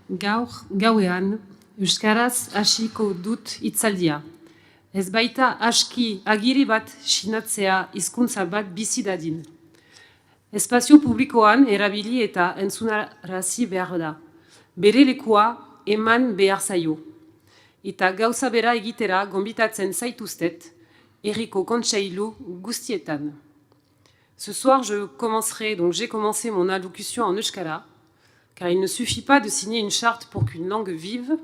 gauean, euskaraz hasiko dut hitzaldia. Ez baita aski agiri bat sinatzea hizkuntza bat bizi dadin. Espazio publikoan erabili eta entzunarazi behar da. Bere lekua eman behar zaio. Eta gauza bera egitera gonbitatzen zaituztet, herriko kontseilu guztietan. Ce soir, j'ai commencé mon allocution en euskara, car il ne suffit pas de signer une charte pour qu'une langue vive,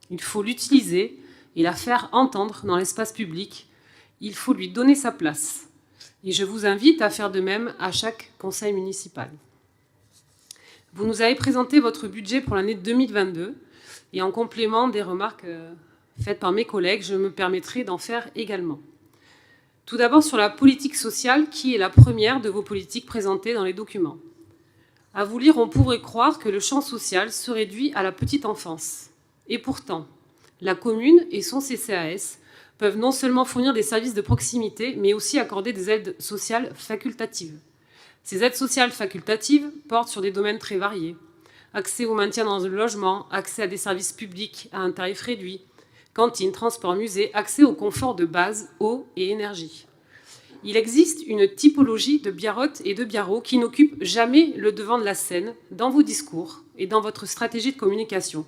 il faut l'utiliser et la faire entendre dans l'espace public, il faut lui donner sa place. Et je vous invite à faire de même à chaque conseil municipal. Vous nous avez présenté votre budget pour l'année 2022, et en complément des remarques faites par mes collègues, je me permettrai d'en faire également. Tout d'abord sur la politique sociale, qui est la première de vos politiques présentées dans les documents. À vous lire, on pourrait croire que le champ social se réduit à la petite enfance. Et pourtant, la commune et son CCAS peuvent non seulement fournir des services de proximité, mais aussi accorder des aides sociales facultatives. Ces aides sociales facultatives portent sur des domaines très variés. Accès au maintien dans le logement, accès à des services publics à un tarif réduit, cantine, transport, musée, accès au confort de base, eau et énergie. Il existe une typologie de biarrottes et de biarros qui n'occupent jamais le devant de la scène dans vos discours et dans votre stratégie de communication.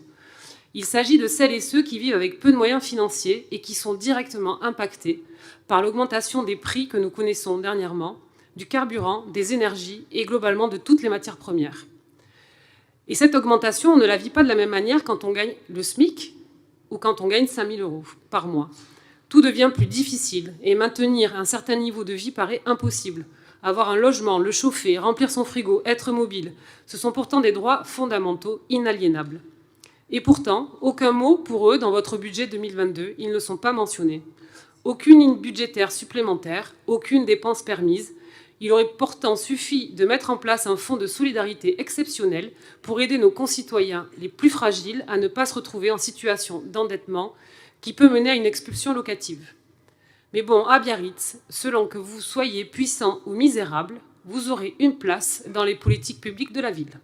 Il s'agit de celles et ceux qui vivent avec peu de moyens financiers et qui sont directement impactés par l'augmentation des prix que nous connaissons dernièrement, du carburant, des énergies et globalement de toutes les matières premières. Et cette augmentation, on ne la vit pas de la même manière quand on gagne le SMIC ou quand on gagne 5 000 € par mois. Tout devient plus difficile et maintenir un certain niveau de vie paraît impossible. Avoir un logement, le chauffer, remplir son frigo, être mobile, ce sont pourtant des droits fondamentaux inaliénables. Et pourtant, aucun mot pour eux dans votre budget 2022, ils ne sont pas mentionnés. Aucune ligne budgétaire supplémentaire, aucune dépense permise. Il aurait pourtant suffi de mettre en place un fonds de solidarité exceptionnel pour aider nos concitoyens les plus fragiles à ne pas se retrouver en situation d'endettement qui peut mener à une expulsion locative. Mais bon, à Biarritz, selon que vous soyez puissant ou misérable, vous aurez une place dans les politiques publiques de la ville.